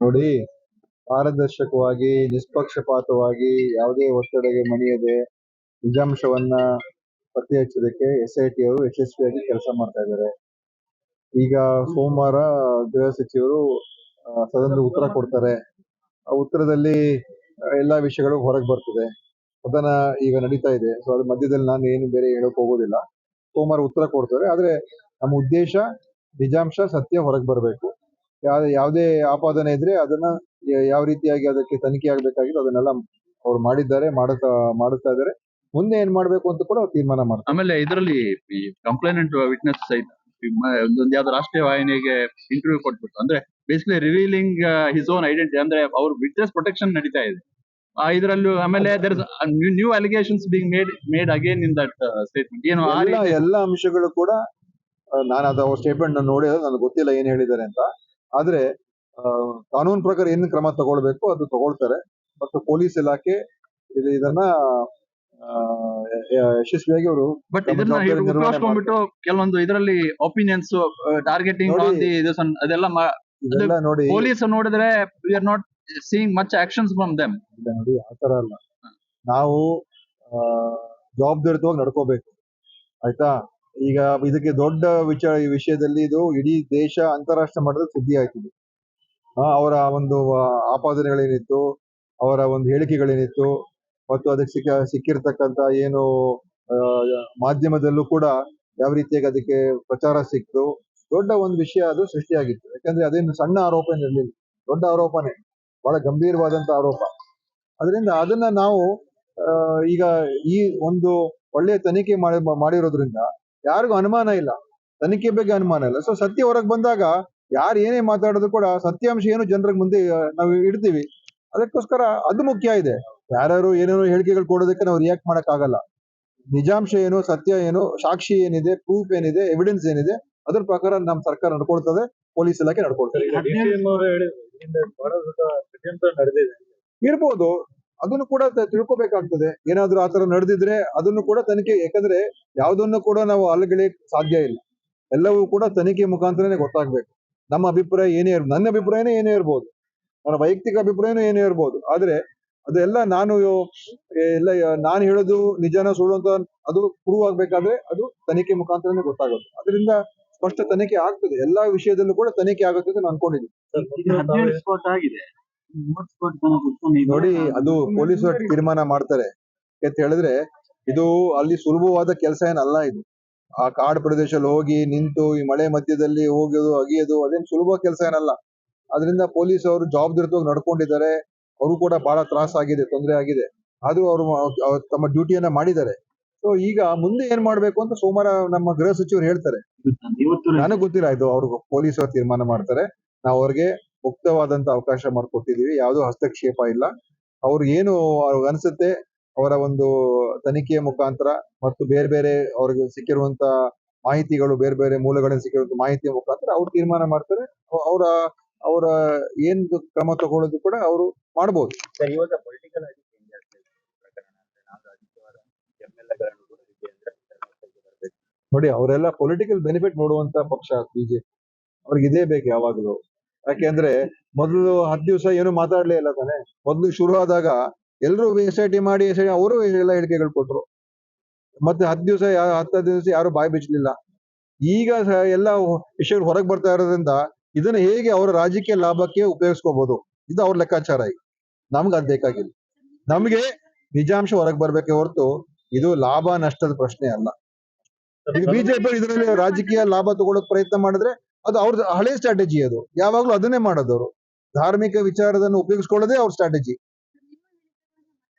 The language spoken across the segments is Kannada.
ನೋಡಿ, ಪಾರದರ್ಶಕವಾಗಿ ನಿಷ್ಪಕ್ಷಪಾತವಾಗಿ ಯಾವುದೇ ಒತ್ತಡಕ್ಕೆ ಮಣಿಯದೆ ನಿಜಾಂಶವನ್ನ ಪತ್ತೆ ಹಚ್ಚೋದಕ್ಕೆ SIT ಅವರು ಯಶಸ್ವಿಯಾಗಿ ಕೆಲಸ ಮಾಡ್ತಾ ಇದ್ದಾರೆ. ಈಗ ಸೋಮವಾರ ಗೃಹ ಸಚಿವರು ಸದನದ ಉತ್ತರ ಕೊಡ್ತಾರೆ. ಆ ಉತ್ತರದಲ್ಲಿ ಎಲ್ಲಾ ವಿಷಯಗಳು ಹೊರಗೆ ಬರ್ತದೆ. ಸದನ ಈಗ ನಡೀತಾ ಇದೆ. ಸೊ ಅದ್ರ ಮಧ್ಯದಲ್ಲಿ ನಾನು ಏನು ಬೇರೆ ಹೇಳಕ್ ಹೋಗೋದಿಲ್ಲ. ಸೋಮವಾರ ಉತ್ತರ ಕೊಡ್ತಾರೆ. ಆದ್ರೆ ನಮ್ಮ ಉದ್ದೇಶ ನಿಜಾಂಶ ಸತ್ಯ ಹೊರಗೆ ಬರಬೇಕು. ಯಾವುದೇ ಆಪಾದನೆ ಇದ್ರೆ ಅದನ್ನ ಯಾವ ರೀತಿಯಾಗಿ ಅದಕ್ಕೆ ತನಿಖೆ ಆಗ್ಬೇಕಾಗಿದೆ ಅದನ್ನೆಲ್ಲ ಅವ್ರು ಮಾಡಿದ್ದಾರೆ, ಮಾಡುತ್ತಾ ಇದ್ದಾರೆ. ಮುಂದೆ ಏನ್ ಮಾಡ್ಬೇಕು ಅಂತ ಕೂಡ ತೀರ್ಮಾನ ಮಾಡ್ತಾರೆ. ಆಮೇಲೆ ಇದರಲ್ಲಿ ಈ ಕಂಪ್ಲೇನೆಂಟ್ ವಿಟ್ನೆಸ್ ಸಹಿತ ಒಂದೊಂದು ಯಾವ್ದು ರಾಷ್ಟ್ರೀಯ ವಾಹಿನಿಗೆ ಇಂಟರ್ವ್ಯೂ ಕೊಟ್ಬಿಟ್ಟು ಅಂದ್ರೆ basically revealing his own identity ಅಂದ್ರೆ ಅವ್ರ ವಿಟ್ನೆಸ್ ಪ್ರೊಟೆಕ್ಷನ್ ನಡೀತಾ ಇದೆ ಇದರಲ್ಲೂ. ಆಮೇಲೆ new allegations being made again in that statement ಏನು ಎಲ್ಲ ಅಂಶಗಳು ಕೂಡ ನಾನು ಅದು ಅವ್ರ ಸ್ಟೇಟ್ಮೆಂಟ್ ನೋಡಿ ನನಗೆ ಗೊತ್ತಿಲ್ಲ ಏನ್ ಹೇಳಿದ್ದಾರೆ ಅಂತ. ಆದ್ರೆ ಕಾನೂನು ಪ್ರಕಾರ ಏನು ಕ್ರಮ ತಗೊಳ್ಬೇಕು ಅದು ತಗೊಳ್ತಾರೆ. ಮತ್ತು ಪೊಲೀಸ್ ಇಲಾಖೆ ಇದನ್ನ ಯಶಸ್ವಿಯಾಗಿ ಅವರು ಬಟ್ ಇದನ್ನ ಉಪಯೋಗಿಸ್ಕೊಂಡ್ಬಿಟ್ಟು ಕೆಲವೊಂದು ಇದರಲ್ಲಿ ಒಪಿನಿಯನ್ಸ್ ಟಾರ್ಗೆಟಿಂಗ್ ಅದೆಲ್ಲ ನೋಡಿ ಪೊಲೀಸ್ ನೋಡಿದ್ರೆ we are not seeing much actions from them. ನೋಡಿ ಆತರ ಅಲ್ಲ, ನಾವು ಜವಾಬ್ದಾರಿತವಾಗಿ ನಡ್ಕೋಬೇಕು, ಆಯ್ತಾ. ಈಗ ಇದಕ್ಕೆ ದೊಡ್ಡ ವಿಷಯದಲ್ಲಿ ಇದು ಇಡೀ ದೇಶ ಅಂತಾರಾಷ್ಟ್ರೀಯ ಮಟ್ಟದ ಸುದ್ದಿ ಆಯ್ತಿದೆ. ಅವರ ಒಂದು ಆಪಾದನೆಗಳೇನಿತ್ತು, ಅವರ ಒಂದು ಹೇಳಿಕೆಗಳೇನಿತ್ತು, ಮತ್ತು ಅದಕ್ಕೆ ಸಿಕ್ಕಿರ್ತಕ್ಕಂತ ಏನು ಮಾಧ್ಯಮದಲ್ಲೂ ಕೂಡ ಯಾವ ರೀತಿಯಾಗಿ ಅದಕ್ಕೆ ಪ್ರಚಾರ ಸಿಕ್ತು, ದೊಡ್ಡ ಒಂದು ವಿಷಯ ಅದು ಸೃಷ್ಟಿಯಾಗಿತ್ತು. ಯಾಕಂದ್ರೆ ಅದೇನು ಸಣ್ಣ ಆರೋಪ ಏನಿರಲಿಲ್ಲ, ದೊಡ್ಡ ಆರೋಪನೇ, ಬಹಳ ಗಂಭೀರವಾದಂತ ಆರೋಪ. ಅದರಿಂದ ಅದನ್ನ ನಾವು ಈಗ ಈ ಒಂದು ಒಳ್ಳೆಯ ತನಿಖೆ ಮಾಡಿರೋದ್ರಿಂದ ಯಾರಿಗೂ ಅನುಮಾನ ಇಲ್ಲ, ತನಿಖೆ ಬಗ್ಗೆ ಅನುಮಾನ ಇಲ್ಲ. ಸೊ ಸತ್ಯ ಹೊರಗೆ ಬಂದಾಗ ಯಾರು ಏನೇ ಮಾತಾಡೋದು ಕೂಡ ಸತ್ಯಾಂಶ ಏನು ಜನರ ಮುಂದೆ ನಾವು ಇಡ್ತೀವಿ. ಅದಕ್ಕೋಸ್ಕರ ಅದು ಮುಖ್ಯ ಇದೆ. ಯಾರು ಏನೇನೋ ಹೇಳಿಕೆಗಳು ಕೊಡೋದಕ್ಕೆ ನಾವು ರಿಯಾಕ್ಟ್ ಮಾಡಕ್ ಆಗಲ್ಲ. ನಿಜಾಂಶ ಏನು, ಸತ್ಯ ಏನು, ಸಾಕ್ಷಿ ಏನಿದೆ, ಪ್ರೂಫ್ ಏನಿದೆ, ಎವಿಡೆನ್ಸ್ ಏನಿದೆ, ಅದ್ರ ಪ್ರಕಾರ ನಮ್ಮ ಸರ್ಕಾರ ನಡ್ಕೊಳ್ತದೆ, ಪೊಲೀಸ್ ಇಲಾಖೆ ನಡ್ಕೊಳ್ತದೆ. ಇರ್ಬೋದು, ಅದನ್ನು ಕೂಡ ತಿಳ್ಕೊಬೇಕಾಗ್ತದೆ. ಏನಾದ್ರೂ ಆತರ ನಡೆದಿದ್ರೆ ಅದನ್ನು ಕೂಡ ತನಿಖೆ, ಯಾಕಂದ್ರೆ ಯಾವುದನ್ನು ಕೂಡ ನಾವು ಅಲ್ಲಗಳಿಕ್ ಸಾಧ್ಯ ಇಲ್ಲ. ಎಲ್ಲವೂ ಕೂಡ ತನಿಖೆ ಮುಖಾಂತರನೇ ಗೊತ್ತಾಗ್ಬೇಕು. ನಮ್ಮ ಅಭಿಪ್ರಾಯ ಏನೇ ನನ್ನ ಅಭಿಪ್ರಾಯನೇ ಏನೇ ಇರ್ಬೋದು, ನನ್ನ ವೈಯಕ್ತಿಕ ಅಭಿಪ್ರಾಯನೂ ಏನೇ ಇರ್ಬೋದು. ಆದ್ರೆ ಅದೆಲ್ಲ ನಾನು ಹೇಳೋದು ನಿಜಾನ ಸುಳ್ಳು ಅಂತ ಅದು ಪ್ರೂವ್ ಆಗ್ಬೇಕಾದ್ರೆ ಅದು ತನಿಖೆ ಮುಖಾಂತರನೇ ಗೊತ್ತಾಗುತ್ತೆ. ಅದರಿಂದ ಸ್ಪಷ್ಟ ತನಿಖೆ ಆಗ್ತದೆ, ಎಲ್ಲಾ ವಿಷಯದಲ್ಲೂ ಕೂಡ ತನಿಖೆ ಆಗುತ್ತೆ ಅಂತ ನಾನು ಅನ್ಕೊಂಡಿದ್ದೀನಿ. ನೋಡಿ, ಅದು ಪೊಲೀಸರು ತೀರ್ಮಾನ ಮಾಡ್ತಾರೆ ಅಂತ ಹೇಳಿದ್ರೆ ಇದು ಅಲ್ಲಿ ಸುಲಭವಾದ ಕೆಲಸ ಏನಲ್ಲ. ಇದು ಆ ಕಾಡು ಪ್ರದೇಶದಲ್ಲಿ ಹೋಗಿ ನಿಂತು ಈ ಮಳೆ ಮಧ್ಯದಲ್ಲಿ ಹೋಗೋದು ಅಗಿಯೋದು ಅದೇನು ಸುಲಭ ಕೆಲಸ ಏನಲ್ಲ. ಅದರಿಂದ ಪೊಲೀಸ್ ಅವರು ಜವಾಬ್ದಾರಿತವಾಗಿ ನಡ್ಕೊಂಡಿದ್ದಾರೆ. ಅವರು ಕೂಡ ಬಹಳ ತ್ರಾಸ ಆಗಿದೆ, ತೊಂದರೆ ಆಗಿದೆ, ಆದ್ರೂ ಅವರು ತಮ್ಮ ಡ್ಯೂಟಿಯನ್ನ ಮಾಡಿದ್ದಾರೆ. ಸೊ ಈಗ ಮುಂದೆ ಏನ್ ಮಾಡ್ಬೇಕು ಅಂತ ಸೋಮವಾರ ನಮ್ಮ ಗೃಹ ಸಚಿವರು ಹೇಳ್ತಾರೆ. ನನಗ್ ಗೊತ್ತಿಲ್ಲ, ಇದು ಅವ್ರಿಗೆ ಪೊಲೀಸರು ತೀರ್ಮಾನ ಮಾಡ್ತಾರೆ. ನಾವು ಅವ್ರಿಗೆ ಮುಕ್ತವಾದಂತ ಅವಕಾಶ ಮಾಡಿಕೊಟ್ಟಿದೀವಿ, ಯಾವುದೋ ಹಸ್ತಕ್ಷೇಪ ಇಲ್ಲ. ಅವ್ರು ಏನು ಅವ್ರಿಗೆ ಅನ್ಸುತ್ತೆ ಅವರ ಒಂದು ತನಿಖೆಯ ಮುಖಾಂತರ ಮತ್ತು ಬೇರೆ ಬೇರೆ ಅವ್ರಿಗೆ ಸಿಕ್ಕಿರುವಂತ ಮಾಹಿತಿಗಳು, ಬೇರೆ ಬೇರೆ ಮೂಲಗಳಿಂದ ಸಿಕ್ಕಿರುವಂತ ಮಾಹಿತಿಯ ಮುಖಾಂತರ ಅವ್ರು ತೀರ್ಮಾನ ಮಾಡ್ತಾರೆ. ಅವರ ಏನ್ ಕ್ರಮ ತಗೊಳ್ಳೋದು ಕೂಡ ಅವರು ಮಾಡಬಹುದು. ನೋಡಿ, ಅವರೆಲ್ಲ ಪೊಲಿಟಿಕಲ್ ಬೆನಿಫಿಟ್ ನೋಡುವಂತ ಪಕ್ಷ ಬಿಜೆಪಿ. ಅವ್ರಿಗೆ ಇದೇ ಬೇಕು ಯಾವಾಗಲೂ. ಯಾಕೆಂದ್ರೆ ಮೊದಲು 10 ದಿವಸ ಏನು ಮಾತಾಡ್ಲೇ ಇಲ್ಲ ತಾನೆ. ಮೊದಲು ಶುರು ಆದಾಗ ಎಲ್ರು SIT ಮಾಡಿ ಅವರು ಎಲ್ಲ ಹೇಳಿಕೆಗಳು ಕೊಟ್ರು. ಮತ್ತೆ 10 ದಿವಸ ಯಾರು ಬಾಯಿ ಬಿಚ್ಚಲಿಲ್ಲ. ಈಗ ಎಲ್ಲ ವಿಷಯಗಳು ಹೊರಗೆ ಬರ್ತಾ ಇರೋದ್ರಿಂದ ಇದನ್ನ ಹೇಗೆ ಅವರ ರಾಜಕೀಯ ಲಾಭಕ್ಕೆ ಉಪಯೋಗಿಸ್ಕೋಬಹುದು, ಇದು ಅವ್ರ ಲೆಕ್ಕಾಚಾರ. ಈಗ ನಮ್ಗೆ ಅದ್ ಬೇಕಾಗಿಲ್ಲ. ನಮ್ಗೆ ನಿಜಾಂಶ ಹೊರಗೆ ಬರ್ಬೇಕೆ ಹೊರತು ಇದು ಲಾಭ ನಷ್ಟದ ಪ್ರಶ್ನೆ ಅಲ್ಲ. ಈಗ ಬಿಜೆಪಿ ಇದರಲ್ಲಿ ರಾಜಕೀಯ ಲಾಭ ತಗೊಳ್ಳೋಕ್ ಪ್ರಯತ್ನ ಮಾಡಿದ್ರೆ ಅದು ಅವ್ರ ಹಳೆ ಸ್ಟ್ರಾಟಜಿ. ಅದು ಯಾವಾಗ್ಲೂ ಅದನ್ನೇ ಮಾಡೋದವ್ರು. ಧಾರ್ಮಿಕ ವಿಚಾರದನ್ನು ಉಪಯೋಗಿಸ್ಕೊಳ್ಳೋದೇ ಅವ್ರ ಸ್ಟ್ರಾಟಜಿ.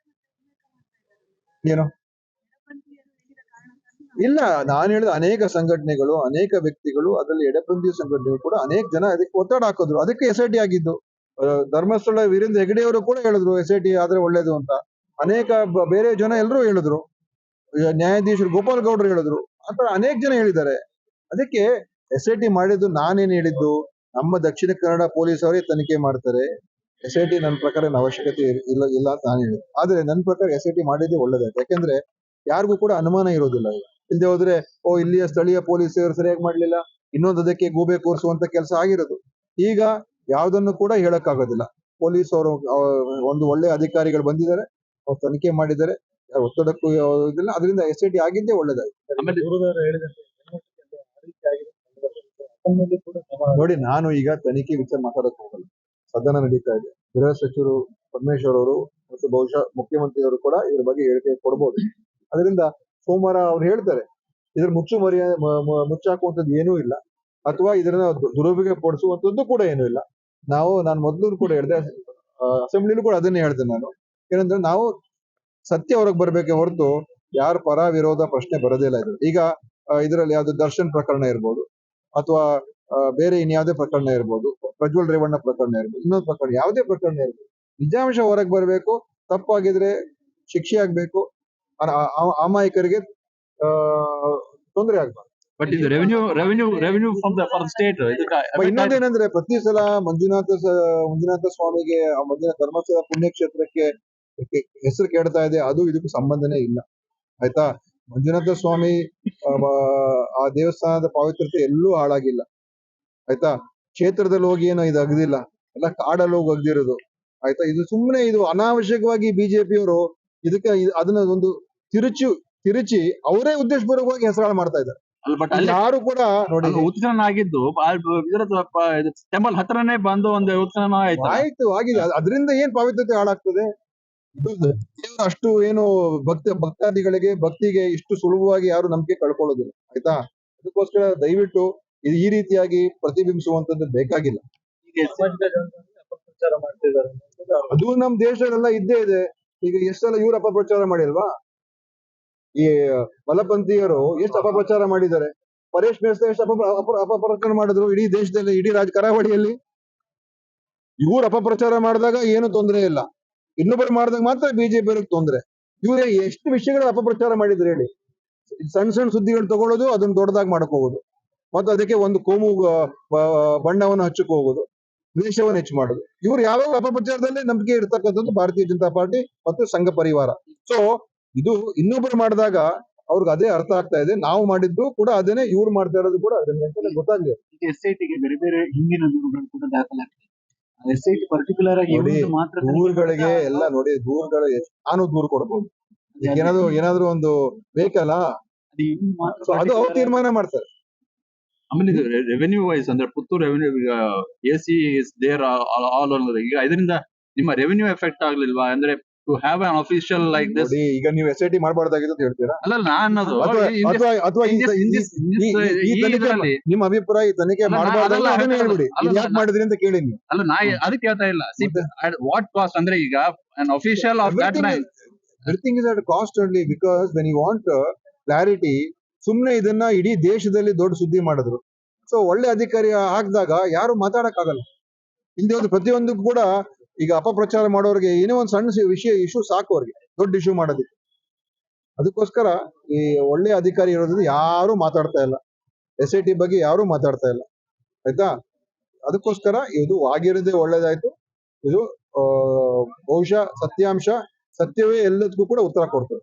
ಏನು ಇಲ್ಲ, ನಾನು ಹೇಳಿದ ಅನೇಕ ಸಂಘಟನೆಗಳು, ಅನೇಕ ವ್ಯಕ್ತಿಗಳು, ಅದರಲ್ಲಿ ಎಡಪಂಥೀಯ ಸಂಘಟನೆಗಳು ಕೂಡ ಅನೇಕ ಜನ ಅದಕ್ಕೆ ಒತ್ತಡ ಹಾಕಿದ್ರು. ಅದಕ್ಕೆ SIT ಆಗಿದ್ದು. ಧರ್ಮಸ್ಥಳ ವೀರೇಂದ್ರ ಹೆಗಡೆ ಅವರು ಕೂಡ ಹೇಳಿದ್ರು SIT ಆದ್ರೆ ಒಳ್ಳೇದು ಅಂತ. ಅನೇಕ ಬೇರೆ ಜನ ಎಲ್ಲರೂ ಹೇಳಿದ್ರು. ನ್ಯಾಯಾಧೀಶರು ಗೋಪಾಲ್ ಗೌಡ್ರು ಹೇಳಿದ್ರು. ಆತರ ಅನೇಕ ಜನ ಹೇಳಿದ್ದಾರೆ. ಅದಕ್ಕೆ SIT ಮಾಡಿದ್ದು ನಾನೇನ್ ಹೇಳಿದ್ದು, ನಮ್ಮ ದಕ್ಷಿಣ ಕನ್ನಡ ಪೊಲೀಸ್ ಅವರೇ ತನಿಖೆ ಮಾಡ್ತಾರೆ. SIT ನನ್ನ ಪ್ರಕಾರ ಅವಶ್ಯಕತೆ ಇಲ್ಲ ಅಂತ ನಾನು ಹೇಳಿದೆ. ಆದ್ರೆ ನನ್ನ ಪ್ರಕಾರ SIT ಮಾಡಿದ್ದೇ ಒಳ್ಳೇದಾಯ್ತು. ಯಾಕಂದ್ರೆ ಯಾರಿಗೂ ಕೂಡ ಅನುಮಾನ ಇರೋದಿಲ್ಲ. ಇಲ್ಲದೆ ಹೋದ್ರೆ ಇಲ್ಲಿಯ ಸ್ಥಳೀಯ ಪೊಲೀಸರು ಸರಿಯಾಗಿ ಮಾಡ್ಲಿಲ್ಲ, ಇನ್ನೊಂದು ಅದಕ್ಕೆ ಗೂಬೆ ಕೂರಿಸುವಂತ ಕೆಲಸ ಆಗಿರೋದು. ಈಗ ಯಾವ್ದನ್ನು ಕೂಡ ಹೇಳಕ್ಕಾಗೋದಿಲ್ಲ. ಪೊಲೀಸ್ ಅವರು ಒಂದು ಒಳ್ಳೆ ಅಧಿಕಾರಿಗಳು ಬಂದಿದ್ದಾರೆ, ಅವ್ರು ತನಿಖೆ ಮಾಡಿದ್ದಾರೆ, ಯಾರ್ ಒತ್ತಡಕ್ಕೂ ಇದಿಲ್ಲ. ಅದರಿಂದ SIT ಆಗಿದ್ದೇ ಒಳ್ಳೇದಾಯ್ತು. ಆಮೇಲೆ ದೂರುದಾರ ಹೇಳಿದಂತೆ ಹೆಣ್ಮಕ್ಳಿಗೆ ಆ ರೀತಿ ಆಗಿದೆ ಅಸೆಂಬ್ಲಿಯಲ್ಲಿ ಕೂಡ ಕ್ರಮ ನೋಡಿ, ನಾನು ಈಗ ತನಿಖೆ ವಿಚಾರ ಮಾತಾಡಕ್ ಹೋಗಲ್ಲ. ಸದನ ನಡೀತಾ ಇದೆ. ಗೃಹ ಸಚಿವರು ಪರಮೇಶ್ವರ್ ಅವರು ಮತ್ತು ಬಹುಶಃ ಮುಖ್ಯಮಂತ್ರಿಯವರು ಕೂಡ ಇದ್ರ ಬಗ್ಗೆ ಹೇಳಿಕೆ ಕೊಡ್ಬೋದು. ಅದರಿಂದ ಸೋಮವಾರ ಅವ್ರು ಹೇಳ್ತಾರೆ. ಇದ್ರ ಮುಚ್ಚಾಕುವಂಥದ್ದು ಏನೂ ಇಲ್ಲ, ಅಥವಾ ಇದನ್ನ ದುರುಪಯೋಗ ಪಡಿಸುವಂಥದ್ದು ಕೂಡ ಏನೂ ಇಲ್ಲ. ನಾನು ಮೊದಲು ಕೂಡ ಹೇಳಿದೆ, ಅಸೆಂಬ್ಲಿಲೂ ಕೂಡ ಅದನ್ನೇ ಹೇಳ್ದೆ ನಾನು. ಏನಂದ್ರೆ ನಾವು ಸತ್ಯ ಹೊರಗೆ ಬರ್ಬೇಕೆ ಹೊರತು ಯಾರ ಪರ ವಿರೋಧ ಪ್ರಶ್ನೆ ಬರೋದೇ ಇಲ್ಲ. ಇದು ಈಗ ಇದರಲ್ಲಿ ಯಾವ್ದು ದರ್ಶನ್ ಪ್ರಕರಣ ಇರ್ಬೋದು, ಅಥವಾ ಬೇರೆ ಇನ್ಯಾವುದೇ ಪ್ರಕರಣ ಇರ್ಬೋದು, ಪ್ರಜ್ವಲ್ ರೇವಣ್ಣ ಪ್ರಕರಣ ಇರ್ಬೋದು, ಇನ್ನೊಂದು ಪ್ರಕರಣ, ಯಾವುದೇ ಪ್ರಕರಣ ಇರ್ಬೋದು, ನಿಜಾಂಶ ಹೊರಗೆ ಬರಬೇಕು. ತಪ್ಪಾಗಿದ್ರೆ ಶಿಕ್ಷೆ ಆಗ್ಬೇಕು, ಅಮಾಯಕರಿಗೆ ತೊಂದರೆ ಆಗ್ಬಾರ್ದು. ಬಟ್ ಇದು ರೆವೆನ್ಯೂ ಫಾರ್ ಸ್ಟೇಟ್. ಇನ್ನೊಂದೇನಂದ್ರೆ, ಪ್ರತಿ ಸಲ ಮಂಜುನಾಥ ಸ್ವಾಮಿಗೆ, ಮಂಜುನಾಥ ಧರ್ಮಸ್ಥಳ ಪುಣ್ಯಕ್ಷೇತ್ರಕ್ಕೆ ಹೆಸರು ಕೆಡ್ತಾ ಇದೆ. ಅದು ಇದಕ್ಕೂ ಸಂಬಂಧನೇ ಇಲ್ಲ, ಆಯ್ತಾ. ಮಂಜುನಾಥ ಸ್ವಾಮಿ ಆ ದೇವಸ್ಥಾನದ ಪವಿತ್ರತೆ ಎಲ್ಲೂ ಹಾಳಾಗಿಲ್ಲ, ಆಯ್ತಾ. ಕ್ಷೇತ್ರದಲ್ಲಿ ಹೋಗಿ ಏನೋ ಇದು ಅಗದಿಲ್ಲ, ಎಲ್ಲ ಕಾಡಲ್ಲಿ ಹೋಗಿ ಅಗ್ದಿರೋದು, ಆಯ್ತಾ. ಇದು ಸುಮ್ಮನೆ ಇದು ಅನಾವಶ್ಯಕವಾಗಿ ಬಿಜೆಪಿಯವರು ಇದಕ್ಕೆ ಅದನ್ನ ಒಂದು ತಿರುಚಿ ಅವರೇ ಉದ್ದೇಶಪೂರ್ವಕವಾಗಿ ಹೆಸರಾಳು ಮಾಡ್ತಾ ಇದ್ದಾರೆ. ಬಟ್ ಅಲ್ಲಿ ಯಾರು ಕೂಡ ನೋಡಿ, ಉತ್ಖನನ ಆಗಿದ್ದು ಟೆಂಪಲ್ ಹತ್ರನೇ ಬಂದು ಒಂದು ಉತ್ಖನನ ಆಯ್ತು ಆಗಿದೆ. ಅದರಿಂದ ಏನ್ ಪವಿತ್ರತೆ ಹಾಳಾಗ್ತದೆ? ದೇವರು ಅಷ್ಟು ಏನು ಭಕ್ತಾದಿಗಳಿಗೆ ಭಕ್ತಿಗೆ ಇಷ್ಟು ಸುಲಭವಾಗಿ ಯಾರು ನಂಬಿಕೆ ಕಳ್ಕೊಳ್ಳೋದಿಲ್ಲ, ಆಯ್ತಾ. ಅದಕ್ಕೋಸ್ಕರ ದಯವಿಟ್ಟು ಈ ರೀತಿಯಾಗಿ ಪ್ರತಿಬಿಂಬಿಸುವಂತದ್ದು ಬೇಕಾಗಿಲ್ಲ. ಸಾಮಾಜಿಕ ಜಾಲತಾಣದಲ್ಲಿ ಅಪಪ್ರಚಾರ ಮಾಡ್ತಿದ್ದಾರೆ ಅನ್ನೋದು ಅದು ನಮ್ ದೇಶದಲ್ಲ ಇದ್ದೇ ಇದೆ. ಈಗ ಎಷ್ಟೆಲ್ಲ ಇವ್ರು ಅಪಪ್ರಚಾರ ಮಾಡಿಲ್ವಾ? ಈ ಬಲಪಂಥೀಯರು ಎಷ್ಟು ಅಪಪ್ರಚಾರ ಮಾಡಿದ್ದಾರೆ. ಪರೇಶ್ ಮೇಸ್ತಾ ಎಷ್ಟು ಅಪಪ್ರಚಾರ ಮಾಡಿದ್ರು ಇಡೀ ದೇಶದಲ್ಲಿ, ಇಡೀ ಕರಾವಳಿಯಲ್ಲಿ. ಇವ್ರು ಅಪಪ್ರಚಾರ ಮಾಡಿದಾಗ ಏನು ತೊಂದರೆ ಇಲ್ಲ, ಇನ್ನೊಬ್ಬರು ಮಾಡಿದಾಗ ಮಾತ್ರ ಬಿಜೆಪಿ ಅವ್ರಿಗೆ ತೊಂದರೆ. ಇವ್ರೆ ಎಷ್ಟು ವಿಷಯಗಳ ಅಪಪ್ರಚಾರ ಮಾಡಿದ್ರು ಹೇಳಿ. ಸಣ್ಣ ಸುದ್ದಿಗಳು ತಗೊಳ್ಳೋದು, ಅದನ್ನ ದೊಡ್ಡದಾಗಿ ಮಾಡಕ್ ಹೋಗೋದು, ಮತ್ತು ಅದಕ್ಕೆ ಒಂದು ಕೋಮು ಬಣ್ಣವನ್ನು ಹಚ್ಚಕ್ ಹೋಗೋದು, ದ್ವೇಷವನ್ನು ಹೆಚ್ಚು ಮಾಡೋದು. ಇವ್ರು ಯಾವಾಗ ಅಪಪ್ರಚಾರದಲ್ಲೇ ನಂಬಿಕೆ ಇರ್ತಕ್ಕಂಥದ್ದು ಭಾರತೀಯ ಜನತಾ ಪಾರ್ಟಿ ಮತ್ತು ಸಂಘ ಪರಿವಾರ. ಸೊ ಇದು ಇನ್ನೊಬ್ರು ಮಾಡಿದಾಗ ಅವ್ರಿಗೆ ಅದೇ ಅರ್ಥ ಆಗ್ತಾ ಇದೆ. ನಾವು ಮಾಡಿದ್ದು ಕೂಡ ಅದೇನೆ, ಇವ್ರು ಮಾಡ್ತಾ ಇರೋದು ಕೂಡ ಅದನ್ನೇ ಅಂತ ಗೊತ್ತಾಗ್ಲಿ. SITಗೆ ಬೇರೆ ಬೇರೆ ಹಿಂದಿನ ದೂರುಗಳು ಕೂಡ ದಾಖಲಾಗ್ತದೆ. SIT ಪರ್ಟಿಕ್ಯುಲರ್ ಆಗಿ ನೋಡಿ, ಇವ್ರದ್ದು ಮಾತ್ರ ದೂರುಗಳಿಗೆ ಎಲ್ಲ ನೋಡಿ, ದೂರುಗಳು ನಾನು ದೂರು ಕೊಡ್ಬೋದು. ಏನಾದ್ರು ಒಂದು ಬೇಕಲ್ಲ, ಅದು ಇವ್ರು ಮಾತ್ರ ಸೊ ಅದು ಅವ್ರು ತೀರ್ಮಾನ ಮಾಡ್ತಾರೆ. ಆಮೇಲೆ ಇದು ರೆವೆನ್ಯೂ ವೈಸ್ ಅಂದ್ರೆ ಪುತ್ತೂರು ರೆವೆನ್ಯೂ ಈಗ AC is there all over. ಈಗ ಇದರಿಂದ ನಿಮ್ಮ ರೆವೆನ್ಯೂ ಎಫೆಕ್ಟ್ ಆಗ್ಲಿಲ್ವಾ? ಅಂದ್ರೆ to have an official like this. ನೋಡಿ, ಈಗ ನೀವು SIT ಮಾಡಬಾರ್ದಾಗಿದ್ದು ಅಂತ ಹೇಳ್ತೀರಾ? ಅಲ್ಲ ನಾನು ಅನ್ನೋದು ಅಥವಾ ಈ ತನಿಖೆ, ನಿಮ್ಮ ಅಭಿಪ್ರಾಯ, ಈ ತನಿಖೆ ಮಾಡಬಾರ್ದಲ್ಲ ಅದನ್ನ ಹೇಳ್ಬಿಡಿ. ಯಾಕೆ ಮಾಡಿದ್ರಿ ಅಂತ ಕೇಳಿ ನೀವು. ಅಲ್ಲ, ನಾ ಅದಕ್ಕೆ ಹೇಳ್ತಾ ಇಲ್ಲ. ವಾಟ್ ಕಾಸ್ಟ್ ಅಂದ್ರೆ ಈಗ an official of that line. Everything is at cost only, because when you want clarity, ಸುಮ್ನೆ ಇದನ್ನ ಇಡೀ ದೇಶದಲ್ಲಿ ದೊಡ್ಡ ಸುದ್ದಿ ಮಾಡಿದ್ರು. ಸೊ ಒಳ್ಳೆ ಅಧಿಕಾರಿ ಹಾಕಿದಾಗ ಯಾರು ಮಾತಾಡಕ್ ಆಗಲ್ಲ. ಹಿಂದೆ ಒಂದು ಪ್ರತಿಯೊಂದು ಕೂಡ ಈಗ ಅಪಪ್ರಚಾರ ಮಾಡೋರಿಗೆ ಏನೋ ಒಂದು ಸಣ್ಣ ಇಶ್ಯೂ ಸಾಕು ಅವ್ರಿಗೆ ದೊಡ್ಡ ಇಶ್ಯೂ ಮಾಡೋದಕ್ಕೆ. ಅದಕ್ಕೋಸ್ಕರ ಈ ಒಳ್ಳೆ ಅಧಿಕಾರಿ ಇರೋದ್ರಿಂದ ಯಾರು ಮಾತಾಡ್ತಾ ಇಲ್ಲ, SIT ಬಗ್ಗೆ ಯಾರು ಮಾತಾಡ್ತಾ ಇಲ್ಲ, ಆಯ್ತಾ. ಅದಕ್ಕೋಸ್ಕರ ಇದು ಆಗಿರೋದೇ ಒಳ್ಳೇದಾಯ್ತು. ಇದು ಬಹುಶಃ ಸತ್ಯವೇ ಎಲ್ಲದಕ್ಕೂ ಕೂಡ ಉತ್ತರ ಕೊಡ್ತದೆ.